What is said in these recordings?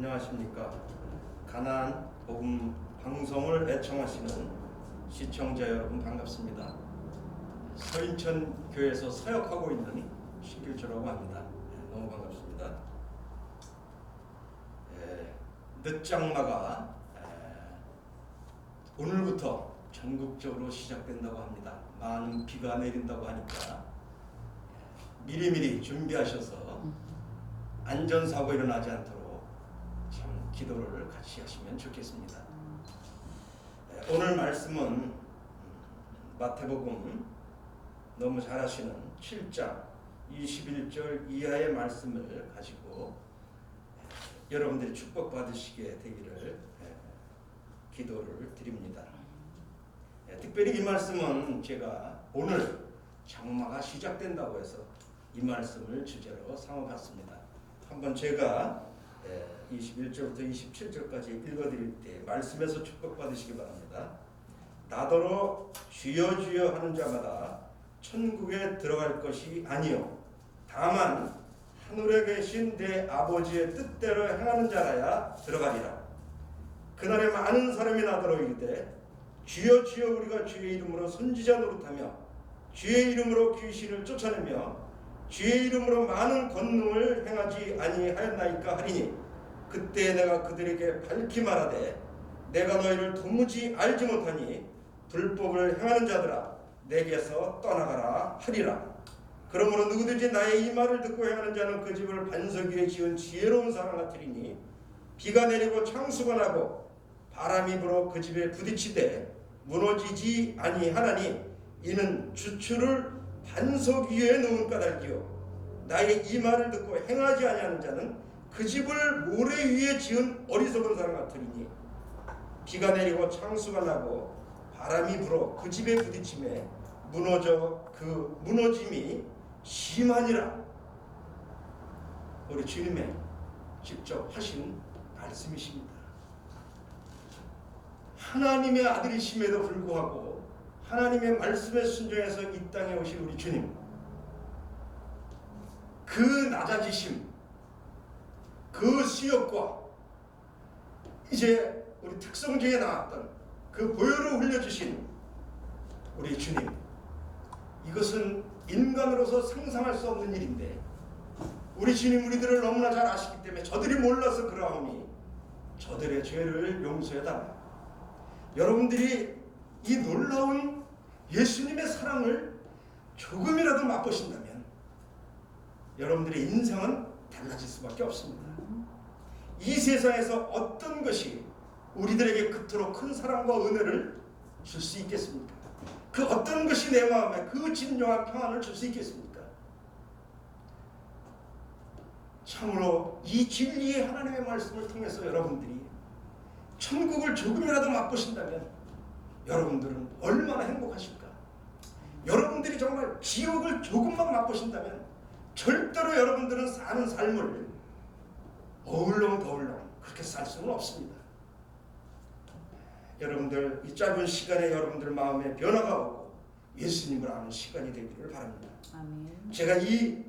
안녕하십니까. 가나안 복음 방송을 애청하시는 시청자 여러분 반갑습니다. 서인천 교회에서 사역하고 있는 신길조라고 합니다. 너무 반갑습니다. 늦장마가 오늘부터 전국적으로 시작된다고 합니다. 많은 비가 내린다고 하니까 미리미리 준비하셔서 안전사고 일어나지 않도록 참 기도를 같이 하시면 좋겠습니다. 오늘 말씀은 마태복음 너무 잘 아시는 7장 21절 이하의 말씀을 가지고 여러분들이 축복받으시게 되기를 기도를 드립니다. 특별히 이 말씀은 제가 오늘 장마가 시작된다고 해서 이 말씀을 주제로 삼아봤습니다. 한번 제가 21절부터 27절까지 읽어드릴 때 말씀에서 축복받으시기 바랍니다. 나더러 주여 주여 하는 자마다 천국에 들어갈 것이 아니요 다만 하늘에 계신 내 아버지의 뜻대로 행하는 자라야 들어가리라. 그날에 많은 사람이 나더러 이르되 주여 주여 우리가 주의 이름으로 선지자 노릇하며 주의 이름으로 귀신을 쫓아내며 주의 이름으로 많은 권능을 행하지 아니하였나이까 하리니 그때 내가 그들에게 밝히 말하되 내가 너희를 도무지 알지 못하니 불법을 행하는 자들아 내게서 떠나가라 하리라. 그러므로 누구든지 나의 이 말을 듣고 행하는 자는 그 집을 반석 위에 지은 지혜로운 사람 같으리니 비가 내리고 창수가 나고 바람이 불어 그 집에 부딪히되 무너지지 아니하나니 이는 주추를 반석 위에 놓은 까닭이요 나의 이 말을 듣고 행하지 아니하는 자는 그 집을 모래 위에 지은 어리석은 사람 같으리니 비가 내리고 창수가 나고 바람이 불어 그 집에 부딪힘에 무너져 그 무너짐이 심하니라. 우리 주님의 직접 하신 말씀이십니다. 하나님의 아들이심에도 불구하고 하나님의 말씀에 순종해서 이 땅에 오신 우리 주님, 그 낮아지심, 그 수욕과 이제 우리 특성중에 나왔던 그 보혈을 흘려주신 우리 주님, 이것은 인간으로서 상상할 수 없는 일인데 우리 주님 우리들을 너무나 잘 아시기 때문에 저들이 몰라서 그러하오니 저들의 죄를 용서해달라. 여러분들이 이 놀라운 예수님의 사랑을 조금이라도 맛보신다면 여러분들의 인생은 달라질 수밖에 없습니다. 이 세상에서 어떤 것이 우리들에게 그토록 큰 사랑과 은혜를 줄 수 있겠습니까? 그 어떤 것이 내 마음에 그 진정한 평안을 줄 수 있겠습니까? 참으로 이 진리의 하나님의 말씀을 통해서 여러분들이 천국을 조금이라도 맛보신다면 여러분들은 얼마나 행복하실까? 여러분들이 정말 지옥을 조금만 맛보신다면 절대로 여러분들은 사는 삶을 어울렁더울렁 그렇게 살 수는 없습니다. 여러분들 이 짧은 시간에 여러분들 마음에 변화가 오고 예수님을 아는 시간이 되기를 바랍니다. 아멘. 제가 이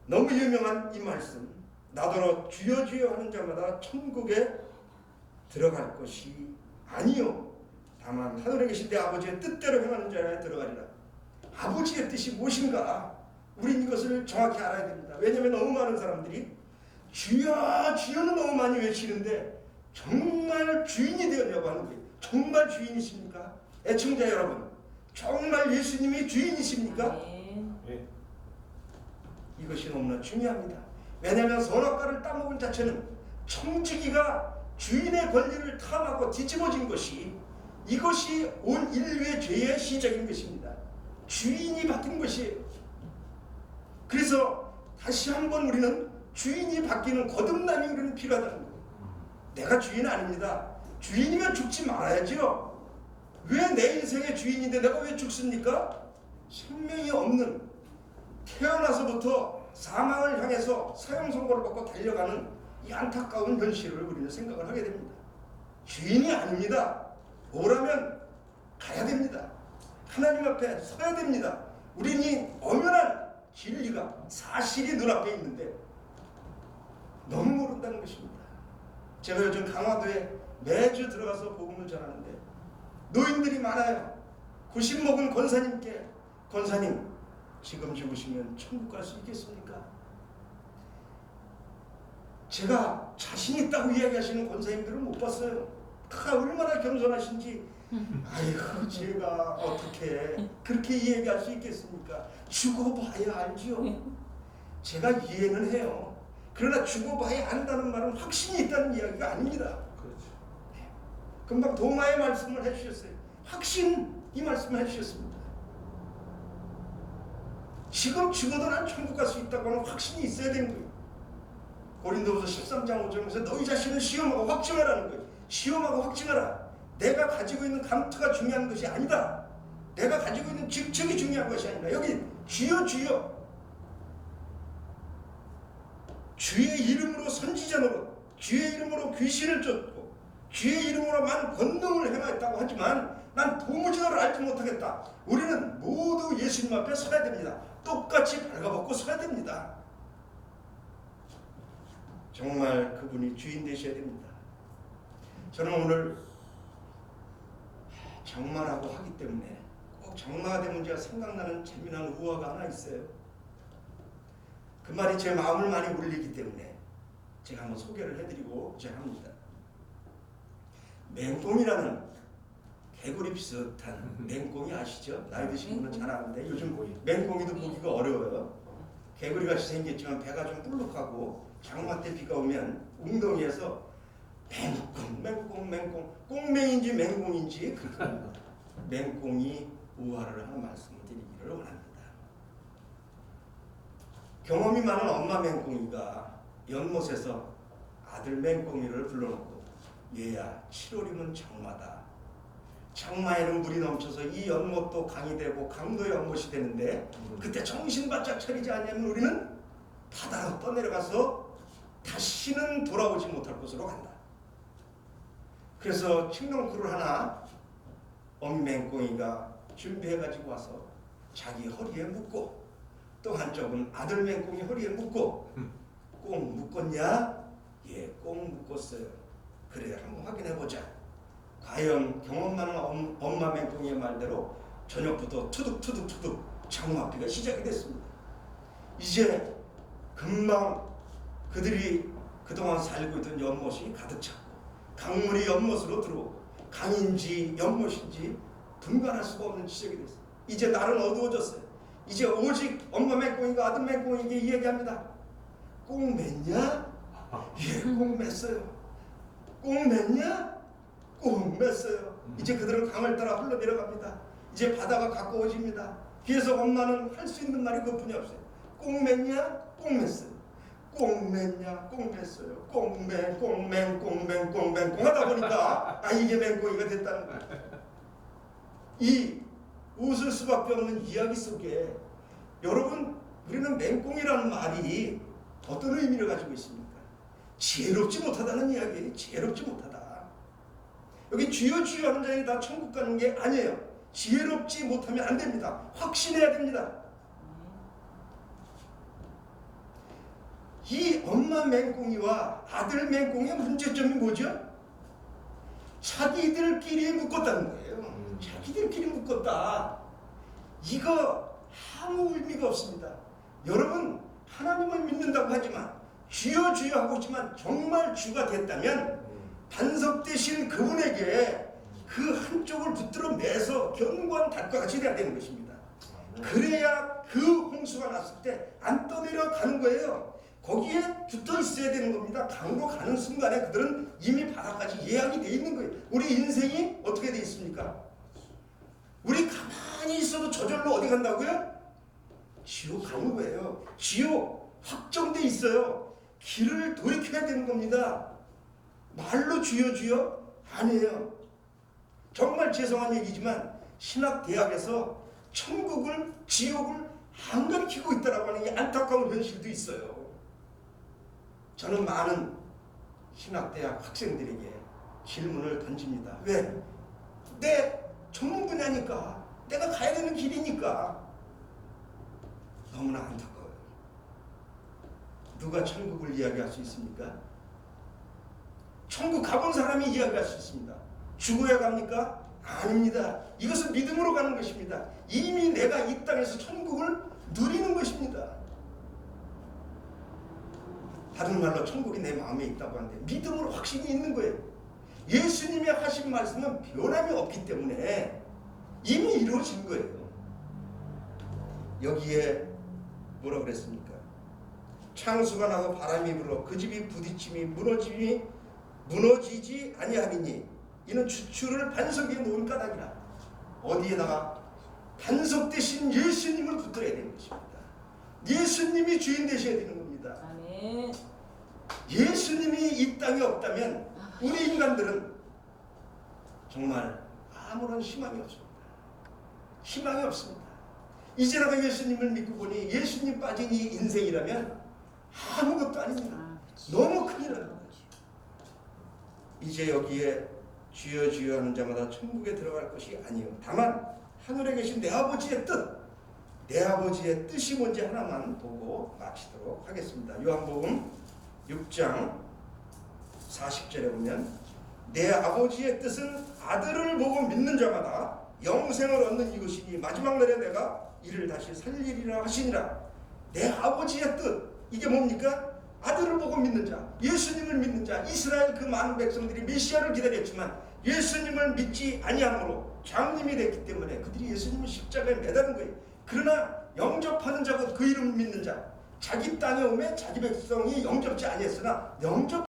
너무 유명한 이 말씀 나더러 주여 주여 하는 자마다 천국에 들어갈 것이 아니요 다만 하늘에 계신 내 아버지의 뜻대로 행하는 자에 들어가리라. 아버지의 뜻이 무엇인가? 우린 이것을 정확히 알아야 됩니다. 왜냐하면 너무 많은 사람들이 주여 주여는 너무 많이 외치는데 정말 주인이 되었냐고 하는 거예요. 정말 주인이십니까? 애청자 여러분, 정말 예수님이 주인이십니까? 네. 이것이 너무나 중요합니다. 왜냐하면 선악과를 따먹은 자체는 청지기가 주인의 권리를 탐하고 뒤집어진 것이 이것이 온 인류의 죄의 시작인 것입니다. 주인이 바뀐 것이에요. 그래서 다시 한번 우리는 주인이 바뀌는 거듭남이 우리는 필요하다는 거예요. 내가 주인 아닙니다. 주인이면 죽지 말아야죠. 왜 내 인생의 주인인데 내가 왜 죽습니까? 생명이 없는 태어나서부터 사망을 향해서 사형 선고를 받고 달려가는 이 안타까운 현실을 우리는 생각을 하게 됩니다. 주인이 아닙니다. 오라면 가야 됩니다. 하나님 앞에 서야 됩니다. 우리는 이 엄연한 진리가 사실이 눈앞에 있는데 너무 모른다는 것입니다. 제가 요즘 강화도에 매주 들어가서 복음을 전하는데 노인들이 많아요. 90 먹은 권사님께, 권사님 지금 죽으시면 천국 갈 수 있겠습니까? 제가 자신 있다고 이야기하시는 권사님들을 못 봤어요. 다 얼마나 겸손하신지. 아이고 제가 어떻게 그렇게 이야기할 수 있겠습니까? 죽어봐야 알지요. 제가 이해는 해요. 그러나 죽어봐야 안다는 말은 확신이 있다는 이야기가 아닙니다. 그렇죠. 금방 도마의 말씀을 해주셨어요. 확신, 이 말씀을 해주셨습니다. 지금 죽어도 난 천국 갈 수 있다고 하는 확신이 있어야 되는 거예요. 고린도후서 13장 5절에서 너희 자신을 시험하고 확증하라는 거예요. 시험하고 확증하라. 내가 가지고 있는 감투가 중요한 것이 아니다. 내가 가지고 있는 직책이 중요한 것이 아니라 여기 주여 주여, 주의 이름으로 선지자 노릇, 주의 이름으로 귀신을 쫓고 주의 이름으로 많은 권능을 행하였다고 하지만 난 도무지 너를 알지 못하겠다. 우리는 모두 예수님 앞에 서야 됩니다. 똑같이 발가벗고 서야 됩니다. 정말 그분이 주인 되셔야 됩니다. 저는 오늘 장마라고 하기 때문에 꼭 장마가 되면 제가 생각나는 재미난 우화가 하나 있어요. 그 말이 제 마음을 많이 울리기 때문에 제가 한번 소개를 해드리고자 합니다. 맹꽁이라는 개구리 비슷한 맹꽁이 아시죠? 나이 드신 분은 잘 아는데 요즘 맹꽁이도 보기가 어려워요. 개구리같이 생겼지만 배가 좀 불룩하고 장마 때 비가 오면 웅덩이에서 맹꽁 꽁맹인지 맹꽁인지 그 맹꽁이 우화를 하나 말씀을 드리기를 원합니다. 경험이 많은 엄마 맹꽁이가 연못에서 아들 맹꽁이를 불러놓고 얘야 7월이면 장마다. 장마에는 물이 넘쳐서 이 연못도 강이 되고 강도 연못이 되는데 그때 정신 바짝 차리지 않으면 우리는 바다로 떠내려가서 다시는 돌아오지 못할 곳으로 간다. 그래서 칡렁쿨을 하나 어미 맹꽁이가 준비해가지고 와서 자기 허리에 묶고 또 한쪽은 아들 맹꽁이 허리에 묶고 꼭 묶었냐? 예, 꼭 묶었어요. 그래 한번 확인해보자. 과연 경험 많은 엄마 맹꽁이의 말대로 저녁부터 투둑 장마비가 시작이 됐습니다. 이제 금방 그들이 그동안 살고 있던 연못이 가득 찼고 강물이 연못으로 들어오고 강인지 연못인지 분간할 수가 없는 지적이 됐어요. 이제 날은 어두워졌어요. 이제 오직 엄마 맹꽁이가 아들 맹꽁이에게 이야기합니다. 꼭 맸냐? 예, 꼭 맸어요. 꼭 맸냐? 꼭 맸어요. 이제 그들은 강을 따라 흘러내려갑니다. 이제 바다가 가까워집니다. 그래서 엄마는 할 수 있는 말이 그뿐이 없어요. 꼭 맸냐? 꼭 맸어요. 꼭 맸냐? 꼭 맸어요. 꽁맹 하다 보니까 이게 맹꽁이가 됐다는 거예요. 이 웃을 수밖에 없는 이야기 속에 여러분 우리는 맹꽁이라는 말이 어떤 의미를 가지고 있습니까? 지혜롭지 못하다는 이야기예요. 지혜롭지 못하다. 여기 주여 주여 하는 자들이 다 천국 가는 게 아니에요. 지혜롭지 못하면 안 됩니다. 확신해야 됩니다. 이 엄마 맹꽁이와 아들 맹꽁이의 문제점이 뭐죠? 자기들끼리 묶었다는 거예요. 자기들끼리 묶었다. 이거 아무 의미가 없습니다. 여러분 하나님을 믿는다고 하지만 주여 주여 하고 있지만 정말 주가 됐다면 반석 대신 그분에게 그 한쪽을 붙들어 매서 견고한 닷과 같이 돼야 되는 것입니다. 그래야 그 홍수가 났을 때 안 떠내려가는 거예요. 거기에 붙어 있어야 되는 겁니다. 강으로 가는 순간에 그들은 이미 바다까지 예약이 돼 있는 거예요. 우리 인생이 어떻게 돼 있습니까? 우리 가만히 있어도 저절로 어디 간다고요? 지옥 가는 거예요. 지옥 확정돼 있어요. 길을 돌이켜야 되는 겁니다. 말로 주여 주여 아니에요. 정말 죄송한 얘기지만 신학대학에서 천국을 지옥을 안 가르치고 있다라고 하는 게 안타까운 현실도 있어요. 저는 많은 신학대학 학생들에게 질문을 던집니다. 왜? 내 전문 분야니까, 내가 가야 되는 길이니까. 너무나 안타까워요. 누가 천국을 이야기할 수 있습니까? 천국 가본 사람이 이야기할 수 있습니다. 죽어야 갑니까? 아닙니다. 이것은 믿음으로 가는 것입니다. 이미 내가 이 땅에서 천국을 누리는 것입니다. 다른 말로 천국이 내 마음에 있다고 하는데 믿음으로 확신이 있는 거예요. 예수님의 하신 말씀은 변함이 없기 때문에 이미 이루어진 거예요. 여기에 뭐라 그랬습니까? 창수가 나고 바람이 불어 그 집이 부딪힘이 무너지지 아니하리니 이는 주추를 반석 위에 놓은 까닭이라. 어디에다가? 반석 대신 예수님을 붙들어야 되는 것입니다. 예수님이 주인 되셔야 되는 겁니다. 아멘. 예수님이 이 땅에 없다면 우리 인간들은 정말 아무런 희망이 없습니다. 희망이 없습니다. 이제 내가 예수님을 믿고 보니 예수님 빠진 이 인생이라면 아무것도 아닙니다. 너무 큰일 납니다. 이제 여기에 주여 주여 하는 자마다 천국에 들어갈 것이 아니요 다만 하늘에 계신 내 아버지의 뜻, 내 아버지의 뜻이 뭔지 하나만 보고 마치도록 하겠습니다. 요한복음 6장 40절에 보면 내 아버지의 뜻은 아들을 보고 믿는 자마다 영생을 얻는 이것이니 마지막 날에 내가 이를 다시 살리리라 하시니라. 내 아버지의 뜻, 이게 뭡니까? 아들을 보고 믿는 자, 예수님을 믿는 자. 이스라엘 그 많은 백성들이 메시아를 기다렸지만 예수님을 믿지 아니함으로 장님이 됐기 때문에 그들이 예수님을 십자가에 매다는 거예요. 그러나 영접하는 자고 그 이름을 믿는 자, 자기 땅에 오면 자기 백성이 영접지 아니했으나 영접